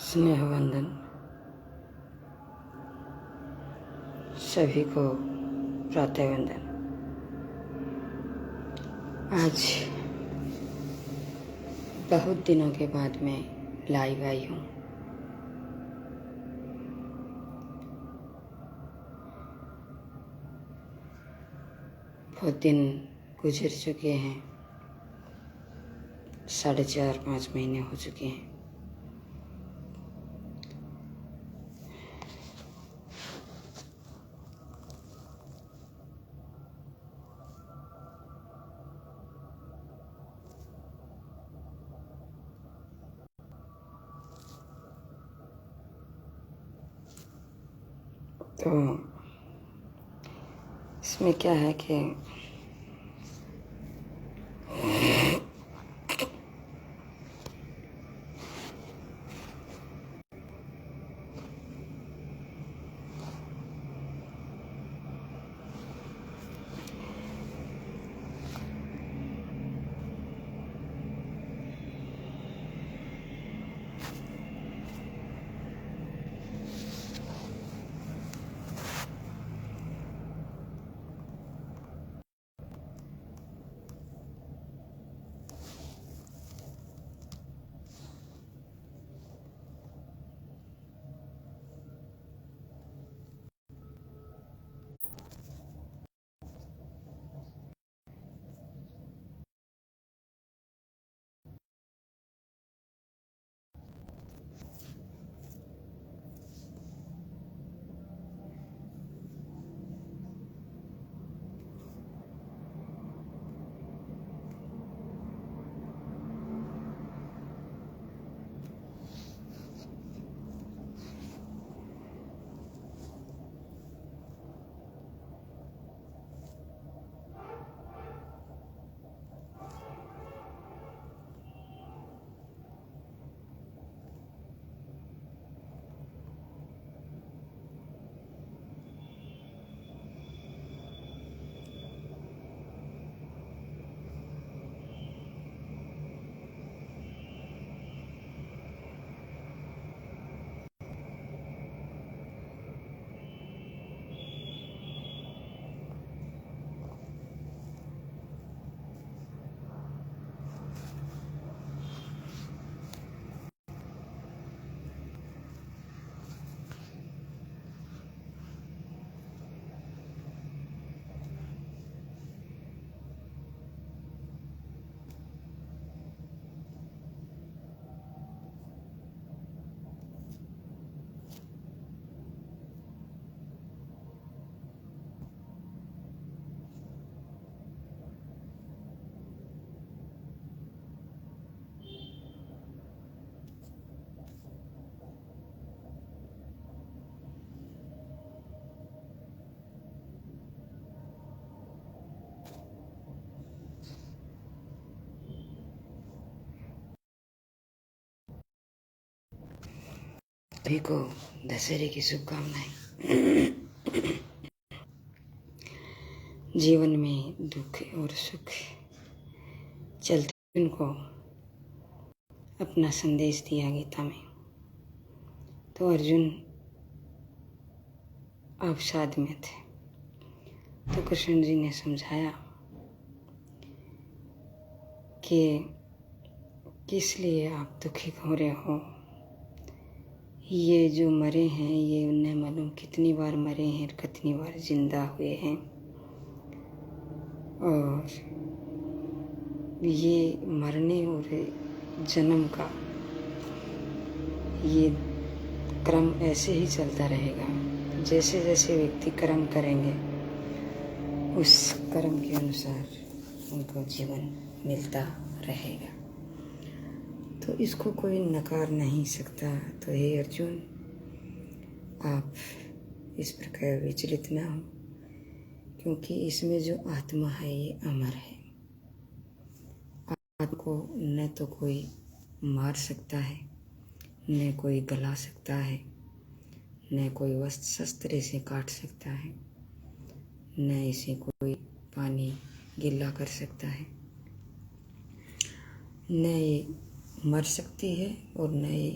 स्नेहवंदन सभी को प्रातः वंदन। आज बहुत दिनों के बाद मैं लाइव आई हूँ। बहुत दिन गुजर चुके हैं, 4.5-5 महीने हो चुके हैं। तो इसमें क्या है कि सभी को दशहरे की शुभकामनाएं। जीवन में दुख और सुख चलते उनको अपना संदेश दिया गीता में। तो अर्जुन अवसाद में थे, तो कृष्ण जी ने समझाया कि किस लिए आप दुखी हो रहे हो। ये जो मरे हैं ये उन्हें मालूम कितनी बार मरे हैं, कितनी बार जिंदा हुए हैं, और ये मरने और जन्म का ये क्रम ऐसे ही चलता रहेगा। जैसे जैसे व्यक्ति कर्म करेंगे उस कर्म के अनुसार उनको जीवन मिलता रहेगा। तो इसको कोई नकार नहीं सकता। तो हे अर्जुन, आप इस प्रकार विचलित ना हो, क्योंकि इसमें जो आत्मा है ये अमर है। आत्मा को न तो कोई मार सकता है, न कोई गला सकता है, न कोई वस्त्र शस्त्र से काट सकता है, न इसे कोई पानी गीला कर सकता है। न ये मर सकती है और न ये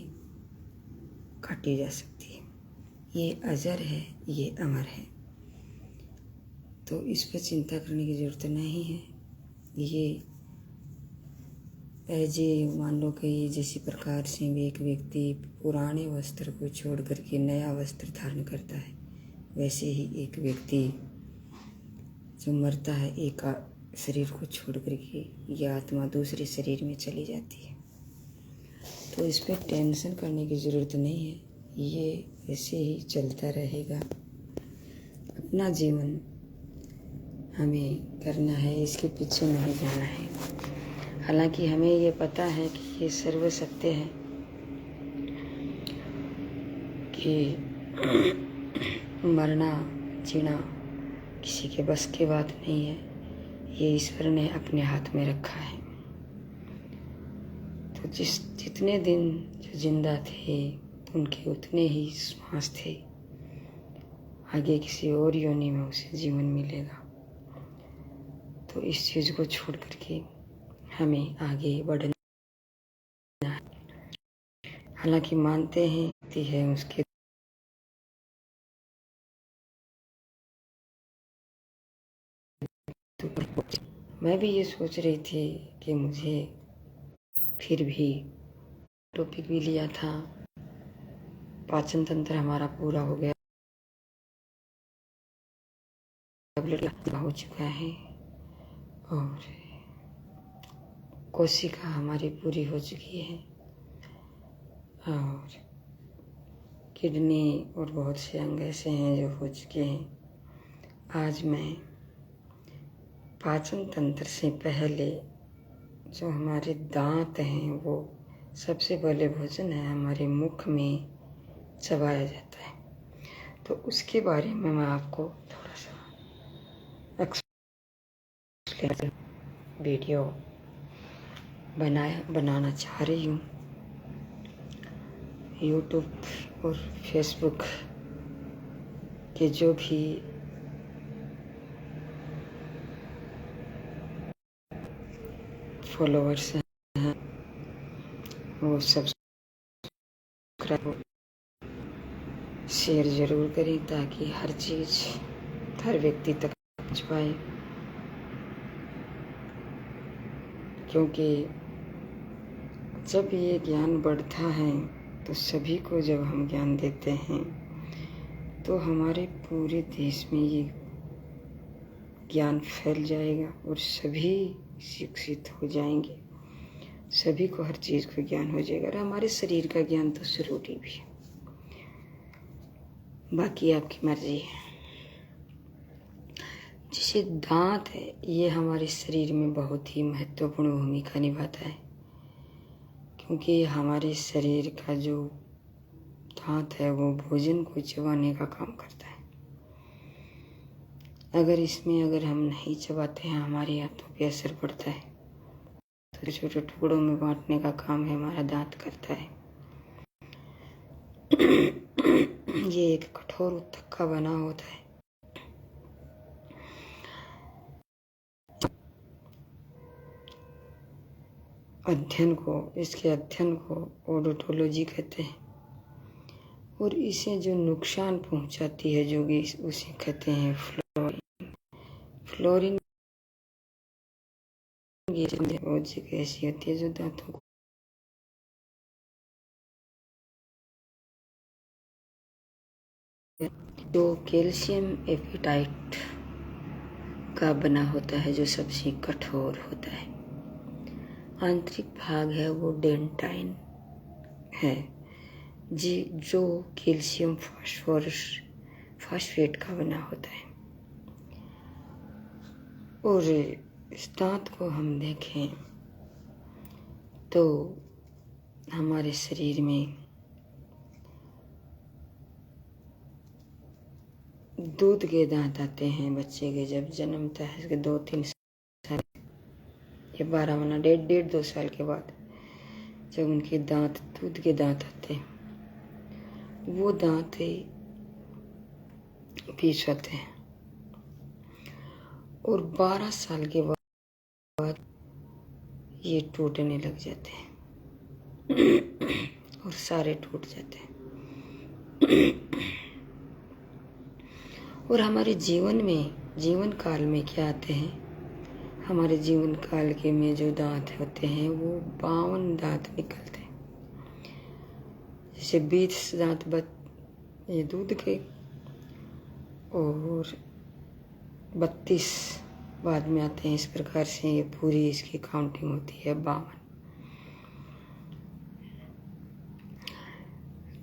काटी जा सकती है। ये अजर है, ये अमर है, तो इस पर चिंता करने की ज़रूरत नहीं है। ये मान लो कि जिस प्रकार से एक व्यक्ति पुराने वस्त्र को छोड़ करके नया वस्त्र धारण करता है, वैसे ही एक व्यक्ति जो मरता है एक शरीर को छोड़ करके यह आत्मा दूसरे शरीर में चली जाती है। तो इस पर टेंशन करने की ज़रूरत नहीं है, ये ऐसे ही चलता रहेगा। अपना जीवन हमें करना है, इसके पीछे नहीं जाना है। हालांकि हमें ये पता है कि ये सर्व सत्य है कि मरना जीना किसी के बस की बात नहीं है, ये ईश्वर ने अपने हाथ में रखा है। तो जितने दिन जो जिंदा थे उनके उतने ही श्वास थे, आगे किसी और योनि में उसे जीवन मिलेगा। तो इस चीज़ को छोड़ करके हमें आगे बढ़ना है। हालांकि मानते हैं है उसके मैं भी ये सोच रही थी कि मुझे फिर भी टॉपिक भी लिया था, पाचन तंत्र हमारा पूरा हो गया, हो चुका है और कोशिका हमारी पूरी हो चुकी है और किडनी और बहुत से अंग ऐसे हैं जो हो चुके हैं। आज मैं पाचन तंत्र से पहले जो हमारे दांत हैं वो सबसे पहले भोजन है हमारे मुख में चबाया जाता है, तो उसके बारे में मैं आपको थोड़ा सा एक्सप्लेन वीडियो बनाना चाह रही हूँ। यूट्यूब और फेसबुक के जो भी फॉलोअर्स हैं वो सब्सक्राइब शेयर ज़रूर करें ताकि हर चीज़ हर व्यक्ति तक पहुँच पाए, क्योंकि जब ये ज्ञान बढ़ता है तो सभी को जब हम ज्ञान देते हैं तो हमारे पूरे देश में ये ज्ञान फैल जाएगा और सभी शिक्षित हो जाएंगे, सभी को हर चीज़ का ज्ञान हो जाएगा। और हमारे शरीर का ज्ञान तो जरूरी भी है, बाकी आपकी मर्जी है। जैसे दांत है, ये हमारे शरीर में बहुत ही महत्वपूर्ण भूमिका निभाता है, क्योंकि हमारे शरीर का जो दांत है वो भोजन को चबाने का काम करता है। अगर हम नहीं चबाते हैं हमारी आंतों पे असर पड़ता है, तो छोटे टुकड़ों में बांटने का काम है हमारा दांत करता है। ये एक कठोर ऊतक का बना होता है। इसके अध्ययन को ओडोंटोलॉजी कहते हैं, और इसे जो नुकसान पहुंचाती है जो कि उसे कहते हैं फ्लोरीन। ये जगह ऐसी होती है जो दांतों को जो कैल्शियम एपेटाइट का बना होता है, जो सबसे कठोर होता है। आंतरिक भाग है वो डेंटाइन है जी, जो कैल्शियम फास्फेट का बना होता है। और इस दांत को हम देखें तो हमारे शरीर में दूध के दांत आते हैं बच्चे के जब जन्मता है, इसके 2-3 साल या 12 महीना 1.5-2 साल के बाद जब उनके दांत दूध के दांत आते हैं, वो दांत पीस होते हैं और 12 साल के बाद ये टूटने लग जाते हैं और सारे टूट जाते हैं। और हमारे जीवन काल में क्या आते हैं, हमारे जीवन काल के में जो दांत होते हैं वो 52 दांत निकलते हैं। जैसे 20 दांत ये दूध के, और 32 बाद में आते हैं। इस प्रकार से ये पूरी इसकी काउंटिंग होती है 52।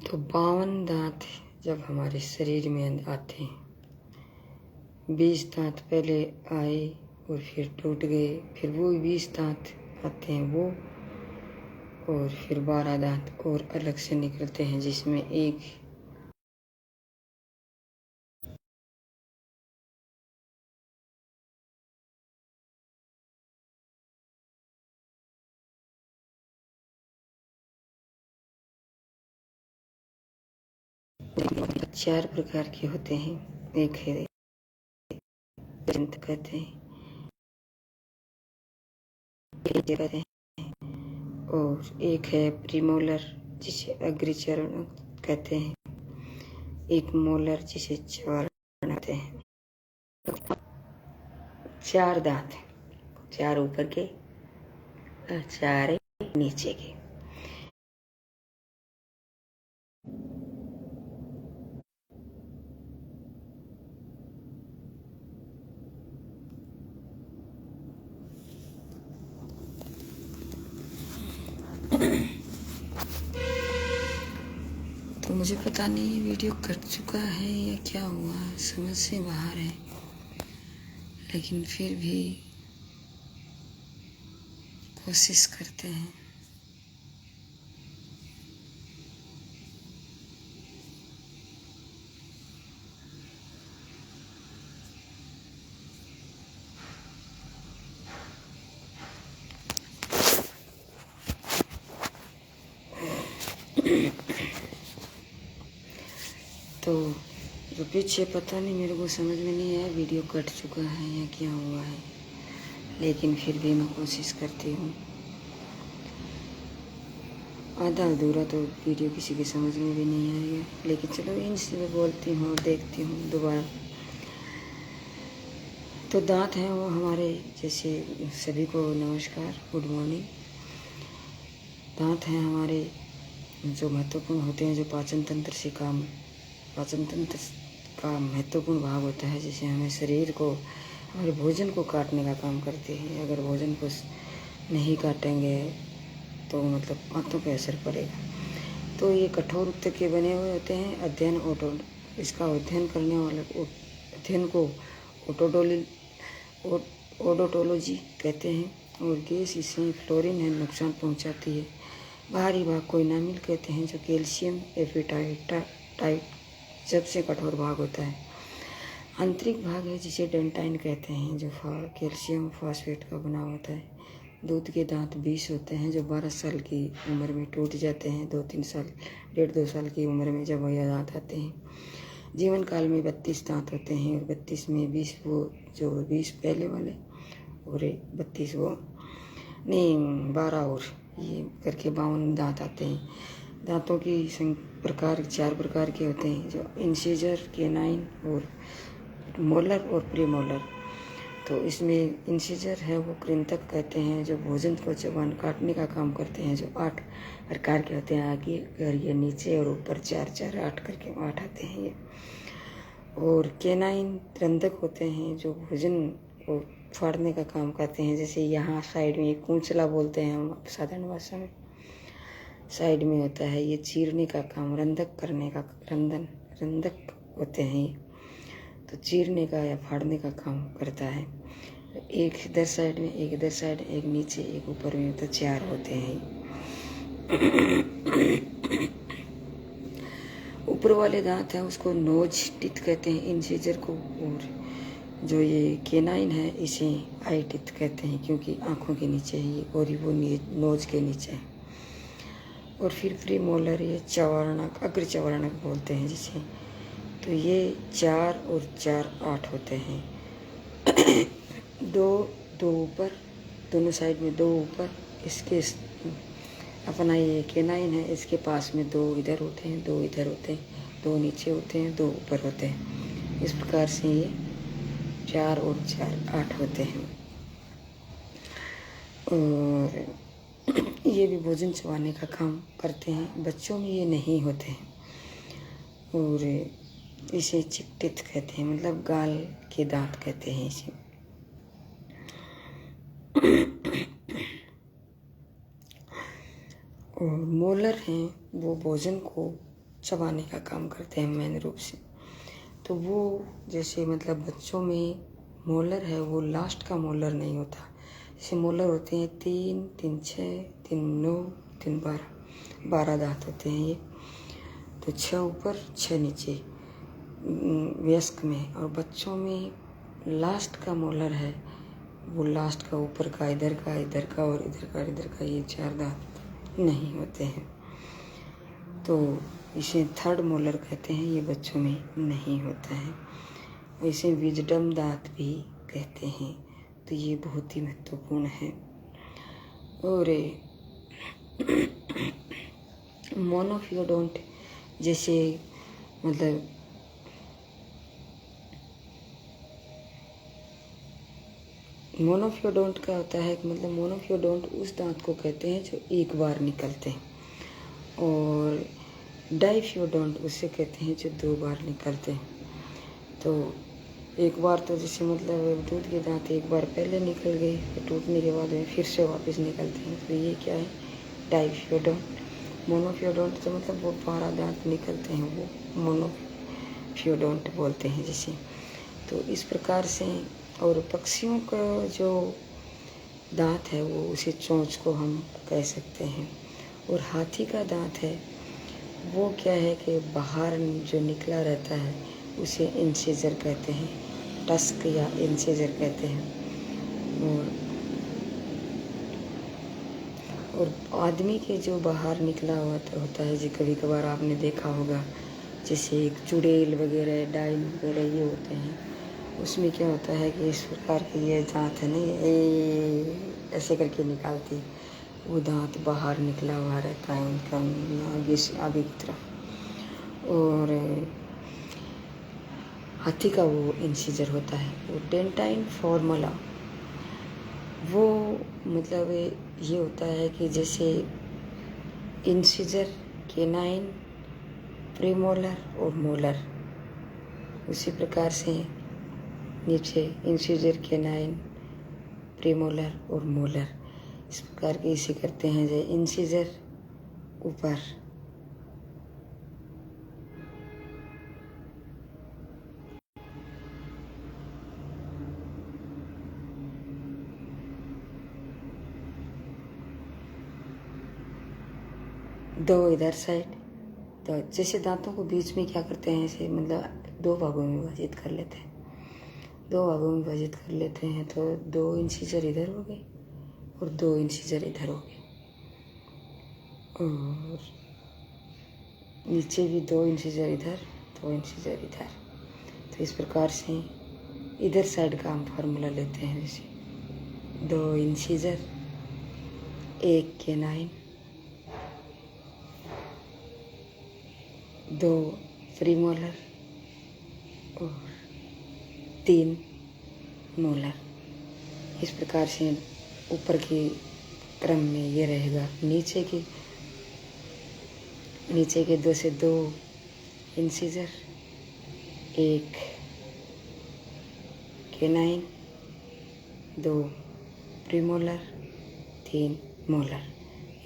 तो 52 दांत जब हमारे शरीर में आते हैं, 20 दांत पहले आए और फिर टूट गए, फिर वो 20 दांत आते हैं वो, और फिर 12 दांत और अलग से निकलते हैं, जिसमें एक 4 प्रकार के होते हैं। एक है कहते हैं, और एक है प्रीमोलर जिसे अग्रचरण कहते हैं, एक मोलर जिसे चरण कहते हैं। 4 दांत, 4 ऊपर के और 4 नीचे के। तो मुझे पता नहीं ये वीडियो कट चुका है या क्या हुआ, समझ से बाहर है, लेकिन फिर भी कोशिश करते हैं। तो जो पीछे पता नहीं, मेरे को समझ में नहीं आया वीडियो कट चुका है या क्या हुआ है, लेकिन फिर भी मैं कोशिश करती हूँ। आधा अधूरा तो वीडियो किसी की समझ में भी नहीं आएगा, लेकिन चलो इनसे मैं बोलती हूँ और देखती हूँ दोबारा। तो दांत हैं वो हमारे, जैसे सभी को नमस्कार, गुड मॉर्निंग। दांत हैं हमारे जो महत्वपूर्ण होते हैं, जो पाचन तंत्र का महत्वपूर्ण भाग होता है, जिसे हमें शरीर को, हमारे भोजन को काटने का काम करते हैं। अगर भोजन को नहीं काटेंगे तो मतलब आंतों पे असर पड़ेगा। तो ये कठोर उत्तक के बने हुए होते हैं। इसका अध्ययन करने वाले अध्ययन को ओडोंटोलॉजी कहते हैं। और गैस इसे फ्लोरीन है नुकसान पहुंचाती है। बाहरी भाग को इनामिल कहते हैं, जो कैल्शियम एपिटाइट सबसे कठोर भाग होता है। आंतरिक भाग है जिसे डेंटाइन कहते हैं, जो कैल्शियम फॉस्फेट का बना होता है। दूध के दांत 20 होते हैं, जो 12 साल की उम्र में टूट जाते हैं। 2-3 साल, 1.5-2 साल की उम्र में जब यह दांत आते हैं। जीवन काल में 32 दांत होते हैं, और 32 में 20 वो जो 20 पहले वाले और 32 वो नहीं 12 और ये करके 52 दांत आते हैं। दांतों की प्रकार 4 प्रकार के होते हैं, जो इंसिजर, केनाइन और मोलर और प्रीमोलर। तो इसमें इंसिजर है वो कृंतक कहते हैं, जो भोजन को चबान काटने का काम करते हैं, जो 8 प्रकार के होते हैं। आगे और ये नीचे और ऊपर 4-4, 8 करके 8 आते हैं ये। और केनाइन रंधक होते हैं, जो भोजन को फाड़ने का काम करते हैं। जैसे यहाँ साइड में एक कूंचला बोलते हैं हम साधारण भाषा में, साइड में होता है ये चीरने का काम, रंधक करने का, रंधक होते हैं ये। तो चीरने का या फाड़ने का काम करता है। एक इधर साइड में, एक इधर साइड, एक नीचे, एक ऊपर में, तो 4 होते हैं। ऊपर वाले दांत है उसको नोज टिथ कहते हैं, इंसिजर को। और जो ये केनाइन है इसे आई टिथ कहते हैं, क्योंकि आँखों के नीचे है ये, और वो नोज के नीचे है। और फिर प्रीमोलर ये चवारणक, अग्र चवारणक बोलते हैं जिसे। तो ये 4 और 4 8 होते हैं। 2 ऊपर, दोनों साइड में 2 ऊपर, इसके अपना ये केनाइन है, इसके पास में 2 इधर होते हैं, 2 इधर होते हैं, 2 नीचे होते हैं, 2 ऊपर होते हैं। इस प्रकार से ये 4 और 4 8 होते हैं। और ये भी भोजन चबाने का काम करते हैं। बच्चों में ये नहीं होते हैं और इसे चिकटित कहते हैं, मतलब गाल के दांत कहते हैं इसे। और मोलर हैं वो भोजन को चबाने का काम करते हैं मेन रूप से। तो वो जैसे मतलब बच्चों में मोलर है वो लास्ट का मोलर नहीं होता। जैसे मोलर होते हैं 3, 3, 6, 3, 9, 3, 12 दांत होते हैं ये। तो 6 ऊपर 6 नीचे वयस्क में। और बच्चों में लास्ट का मोलर है वो लास्ट का ऊपर का, इधर का और इधर का ये 4 दांत नहीं होते हैं। तो इसे थर्ड मोलर कहते हैं, ये बच्चों में नहीं होता है। इसे विजडम दांत भी कहते हैं। तो ये बहुत ही महत्वपूर्ण है। और मोनोफियोडोंट जैसे मतलब मोनोफियोडोंट का होता है कि मतलब मोनोफियोडोंट उस दांत को कहते हैं जो एक बार निकलते हैं। और डाइफियोडोंट उसे कहते हैं जो 2 बार निकलते हैं। तो एक बार तो जैसे मतलब दूध के दांत एक बार पहले निकल गए तो टूटने के बाद में फिर से वापस निकलते हैं। तो ये क्या है, डाइफियोडोंट। मोनोफियोडोंट तो मतलब वो 12 दांत निकलते हैं, वो मोनोफियोडोंट बोलते हैं जिसे। तो इस प्रकार से। और पक्षियों का जो दांत है वो उसे चोंच को हम कह सकते हैं। और हाथी का दांत है वो क्या है कि बाहर जो निकला रहता है उसे इंसिजर कहते हैं, टस्क या इंसिजर कहते हैं। और आदमी के जो बाहर निकला होता है, जो कभी कभार आपने देखा होगा, जैसे एक चुड़ैल वगैरह, डाइन वगैरह ये होते हैं, उसमें क्या होता है कि इस प्रकार की ये दांत है ना, ये ऐसे करके निकालती, वो दांत बाहर निकला हुआ रहता है उनका आगे की तरफ। और हाथी का वो इंसिजर होता है। वो डेंटाइन फॉर्मूला वो मतलब ये होता है कि जैसे इंसिजर, केनाइन, प्रीमोलर और मोलर, उसी प्रकार से नीचे इंसिजर, केनाइन, प्रीमोलर और मोलर, इस प्रकार के इसे करते हैं। जो इंसिजर ऊपर, दो इधर साइड। तो जैसे दांतों को बीच में क्या करते हैं, ऐसे मतलब 2 भागों में विभाजित कर लेते हैं। 2 भागों में विभाजित कर लेते हैं तो 2 इंसिजर इधर हो गए और 2 इंसिजर इधर हो गए। और नीचे भी 2 इंसिजर इधर, 2 इंसिजर इधर। तो इस प्रकार से इधर साइड का हम फार्मूला लेते हैं। जैसे 2 इंसिजर, 1 केनाइन, 2 प्रीमोलर और 3 मोलर। इस प्रकार से ऊपर के क्रम में ये रहेगा। नीचे के 2 से 2 इंसिजर, 1 केनाइन, 2 प्रीमोलर, 3 मोलर।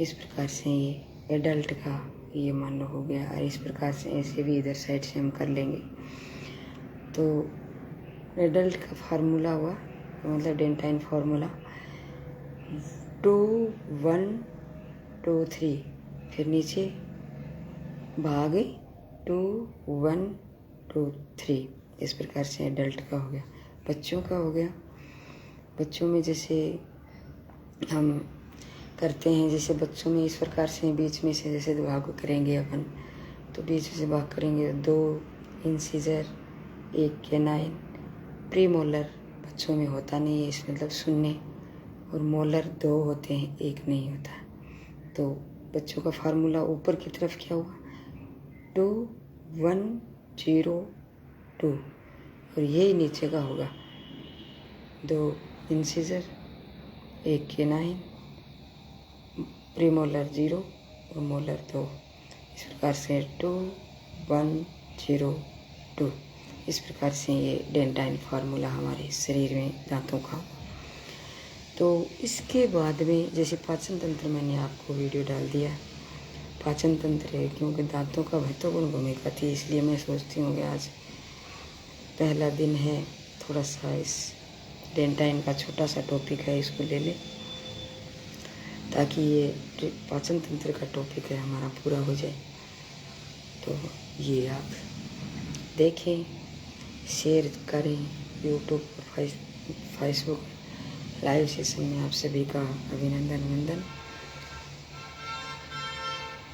इस प्रकार से ये एडल्ट का ये मान लो हो गया। और इस प्रकार से ऐसे भी इधर साइड से हम कर लेंगे। तो एडल्ट का फार्मूला हुआ, मतलब डेंटाइन फार्मूला 2, 1, 2, 3, फिर नीचे भाग 2, 1, 2, 3। इस प्रकार से एडल्ट का हो गया। बच्चों का हो गया। बच्चों में जैसे हम करते हैं, जैसे बच्चों में इस प्रकार से बीच में से जैसे भाग करेंगे अपन, तो बीच में से भाग करेंगे 2 इंसिजर, 1 केनाइन, प्रीमोलर बच्चों में होता नहीं है, इस मतलब शून्य, और मोलर 2 होते हैं, 1 नहीं होता। तो बच्चों का फार्मूला ऊपर की तरफ क्या हुआ, 2, 102 और यही नीचे का होगा 2 इंसिजर, 1 केनाइन, प्रीमोलर 0 और मोलर 2। इस प्रकार से 2102 इस प्रकार से ये डेंटाइन फार्मूला हमारे शरीर में दांतों का। तो इसके बाद में जैसे पाचन तंत्र मैंने आपको वीडियो डाल दिया, पाचन तंत्र है क्योंकि दांतों का महत्वपूर्ण भूमिका थी, इसलिए मैं सोचती हूँ कि आज पहला दिन है, थोड़ा सा इस डेंटाइन का छोटा सा टॉपिक है, इसको ले लें ताकि ये पाचन तंत्र का टॉपिक है हमारा पूरा हो जाए। तो ये आप देखें, शेयर करें यूट्यूब और फेसबुक लाइव सेशन में। आप सभी का अभिनंदन।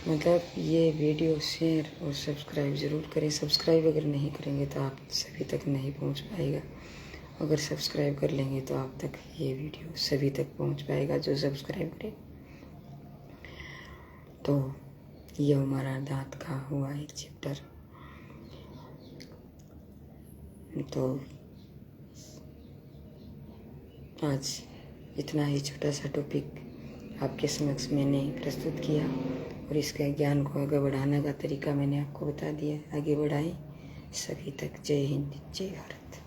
मतलब ये वीडियो शेयर और सब्सक्राइब ज़रूर करें। सब्सक्राइब अगर नहीं करेंगे तो आप सभी तक नहीं पहुंच पाएगा, अगर सब्सक्राइब कर लेंगे तो आप तक ये वीडियो सभी तक पहुंच पाएगा जो सब्सक्राइब करें। तो ये हमारा दांत का हुआ एक चैप्टर। तो आज इतना ही छोटा सा टॉपिक आपके समक्ष मैंने प्रस्तुत किया और इसके ज्ञान को आगे बढ़ाने का तरीका मैंने आपको बता दिया। आगे बढ़ाएं सभी तक। जय हिंद, जय भारत।